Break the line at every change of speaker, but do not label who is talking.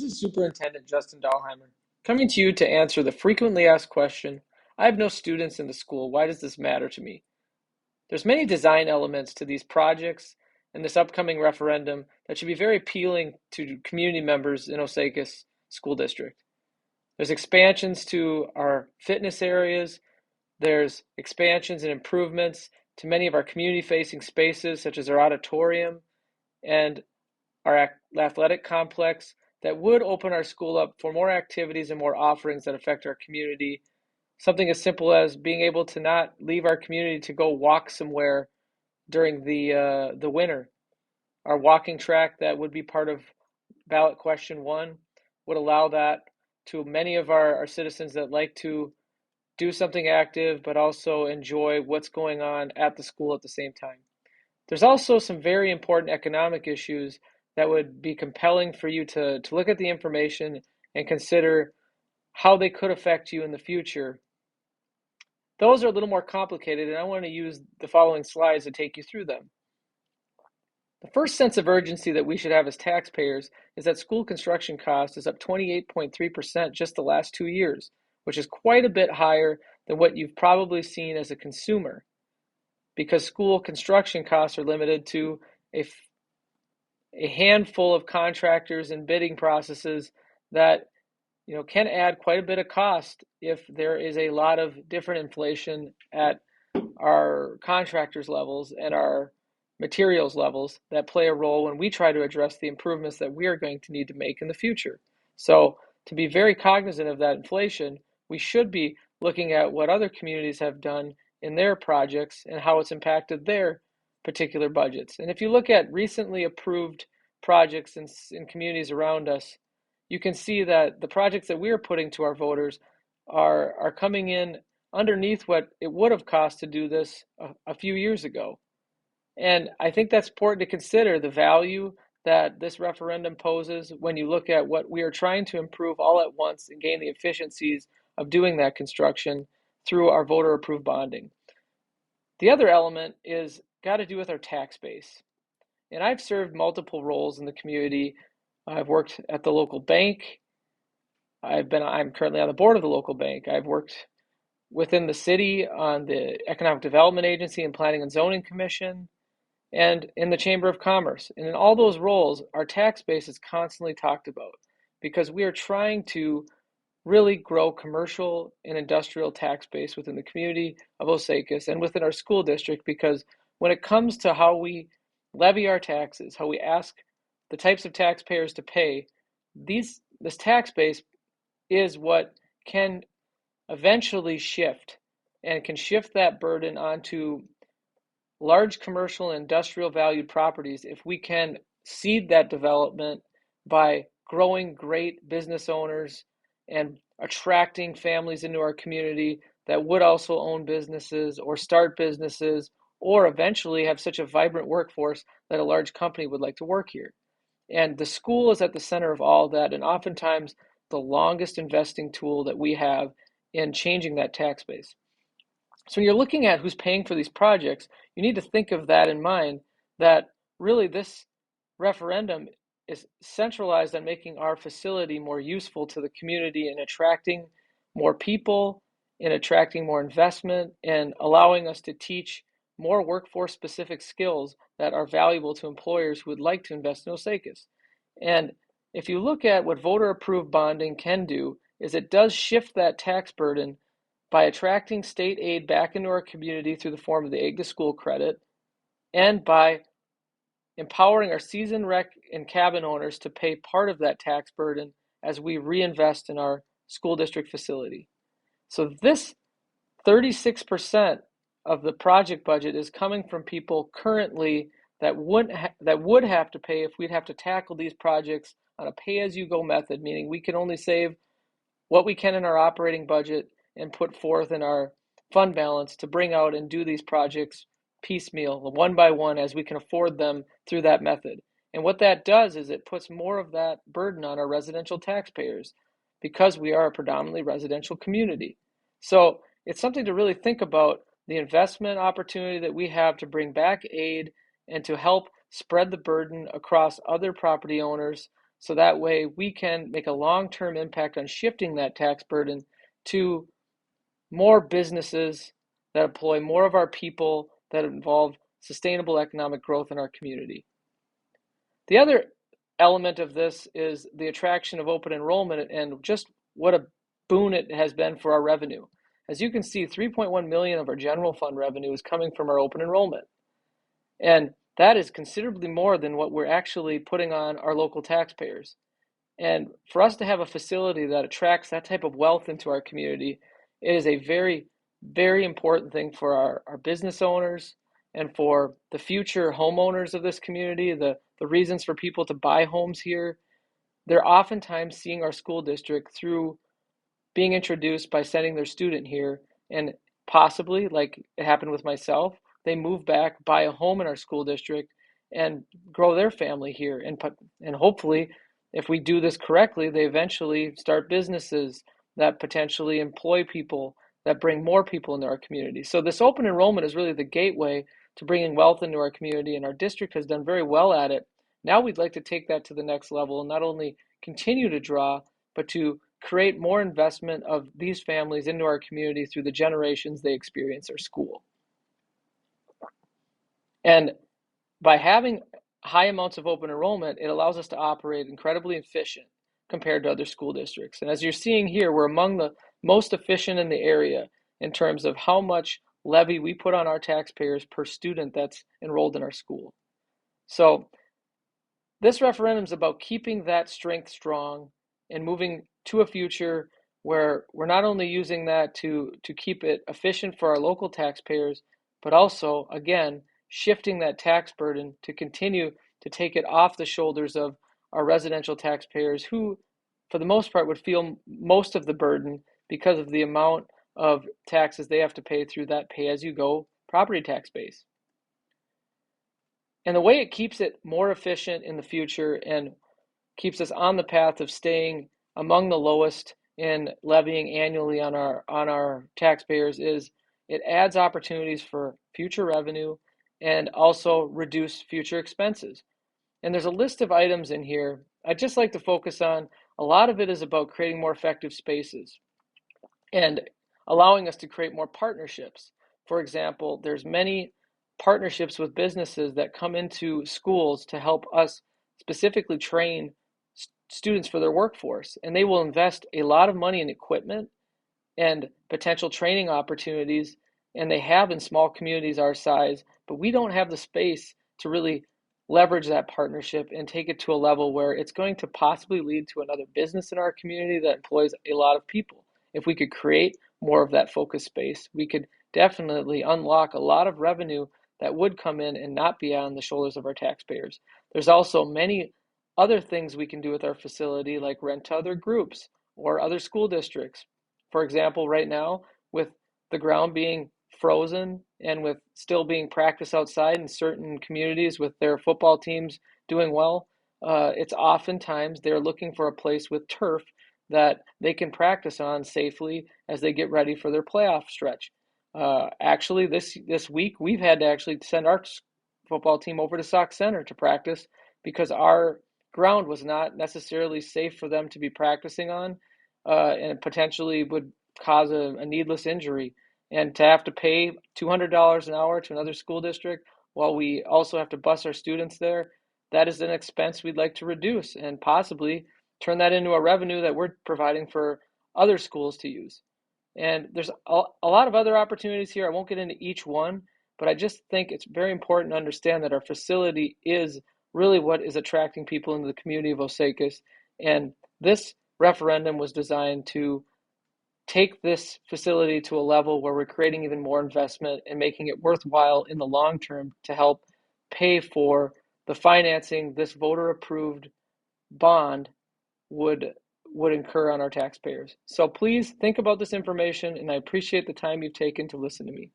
is Superintendent Justin Dahlheimer, coming to you to answer the frequently asked question, I have no students in the school, why does this matter to me? There's many design elements to these projects and this upcoming referendum that should be very appealing to community members in Osakis School District. There's expansions to our fitness areas, there's expansions and improvements to many of our community-facing spaces, such as our auditorium and our athletic complex, that would open our school up for more activities and more offerings that affect our community. Something as simple as being able to not leave our community to go walk somewhere during the winter. Our walking track that would be part of ballot question 1 would allow that to many of our citizens that like to do something active but also enjoy what's going on at the school at the same time. There's also some very important economic issues that would be compelling for you to look at the information and consider how they could affect you in the future. Those are a little more complicated, and I want to use the following slides to take you through them. The first sense of urgency that we should have as taxpayers is that school construction cost is up 28.3% just the last 2 years, which is quite a bit higher than what you've probably seen as a consumer, because school construction costs are limited to a handful of contractors and bidding processes that can add quite a bit of cost if there is a lot of different inflation at our contractors levels and our materials levels that play a role when we try to address the improvements that we are going to need to make in the future. So to be very cognizant of that inflation, we should be looking at what other communities have done in their projects and how it's impacted their particular budgets. And if you look at recently approved projects in communities around us, you can see that the projects that we are putting to our voters are coming in underneath what it would have cost to do this a few years ago. And I think that's important to consider the value that this referendum poses when you look at what we are trying to improve all at once and gain the efficiencies of doing that construction through our voter approved bonding. The other element is got to do with our tax base. And I've served multiple roles in the community. I've worked at the local bank. I'm currently on the board of the local bank. I've worked within the city on the Economic Development Agency and Planning and Zoning Commission, and in the Chamber of Commerce. And in all those roles, our tax base is constantly talked about because we are trying to really grow commercial and industrial tax base within the community of Osakis and within our school district, because when it comes to how we levy our taxes, how we ask the types of taxpayers to pay, this tax base is what can eventually shift and can shift that burden onto large commercial and industrial valued properties if we can seed that development by growing great business owners and attracting families into our community that would also own businesses or start businesses or eventually have such a vibrant workforce that a large company would like to work here. And the school is at the center of all that, and oftentimes the longest investing tool that we have in changing that tax base. So when you're looking at who's paying for these projects, you need to think of that in mind, that really this referendum is centralized on making our facility more useful to the community and attracting more people and attracting more investment and allowing us to teach more workforce specific skills that are valuable to employers who would like to invest in Osakis. And if you look at what voter approved bonding can do, is it does shift that tax burden by attracting state aid back into our community through the form of the Egg to School credit, and by empowering our seasoned rec and cabin owners to pay part of that tax burden as we reinvest in our school district facility. So this 36% of the project budget is coming from people currently that would have to pay if we'd have to tackle these projects on a pay-as-you-go method, meaning we can only save what we can in our operating budget and put forth in our fund balance to bring out and do these projects piecemeal, one by one, as we can afford them through that method. And what that does is it puts more of that burden on our residential taxpayers because we are a predominantly residential community. So it's something to really think about, the investment opportunity that we have to bring back aid and to help spread the burden across other property owners so that way we can make a long-term impact on shifting that tax burden to more businesses that employ more of our people, that involve sustainable economic growth in our community. The other element of this is the attraction of open enrollment and just what a boon it has been for our revenue. As you can see, 3.1 million of our general fund revenue is coming from our open enrollment. And that is considerably more than what we're actually putting on our local taxpayers. And for us to have a facility that attracts that type of wealth into our community, it is a very, very important thing for our business owners and for the future homeowners of this community, the reasons for people to buy homes here. They're oftentimes seeing our school district through being introduced by sending their student here, and possibly, like it happened with myself, they move back, buy a home in our school district, and grow their family here. And hopefully, if we do this correctly, they eventually start businesses that potentially employ people, that bring more people into our community. So this open enrollment is really the gateway to bringing wealth into our community, and our district has done very well at it. Now we'd like to take that to the next level and not only continue to draw, but to create more investment of these families into our community through the generations they experience our school. And by having high amounts of open enrollment, it allows us to operate incredibly efficient compared to other school districts. And as you're seeing here, we're among the most efficient in the area in terms of how much levy we put on our taxpayers per student that's enrolled in our school. So this referendum is about keeping that strength strong and moving to a future where we're not only using that to keep it efficient for our local taxpayers, but also, again, shifting that tax burden to continue to take it off the shoulders of our residential taxpayers who, for the most part, would feel most of the burden because of the amount of taxes they have to pay through that pay-as-you-go property tax base. And the way it keeps it more efficient in the future and keeps us on the path of staying among the lowest in levying annually on our taxpayers is it adds opportunities for future revenue and also reduce future expenses. And there's a list of items in here I'd just like to focus on. A lot of it is about creating more effective spaces and allowing us to create more partnerships. For example, there's many partnerships with businesses that come into schools to help us specifically train students for their workforce, and they will invest a lot of money in equipment and potential training opportunities, and they have in small communities our size, but we don't have the space to really leverage that partnership and take it to a level where it's going to possibly lead to another business in our community that employs a lot of people. If we could create more of that focus space, we could definitely unlock a lot of revenue that would come in and not be on the shoulders of our taxpayers. There's also many other things we can do with our facility, like rent to other groups or other school districts. For example, right now, with the ground being frozen and with still being practiced outside in certain communities with their football teams doing well, it's oftentimes they're looking for a place with turf that they can practice on safely as they get ready for their playoff stretch. Actually, this week we've had to actually send our football team over to Sauk Center to practice because our ground was not necessarily safe for them to be practicing on, and potentially would cause a needless injury. And to have to pay $200 an hour to another school district while we also have to bus our students there, that is an expense we'd like to reduce and possibly turn that into a revenue that we're providing for other schools to use. And there's a lot of other opportunities here. I won't get into each one, but I just think it's very important to understand that our facility is really what is attracting people into the community of Osakis. And this referendum was designed to take this facility to a level where we're creating even more investment and making it worthwhile in the long term to help pay for the financing this voter approved bond would incur on our taxpayers. So please think about this information, and I appreciate the time you've taken to listen to me.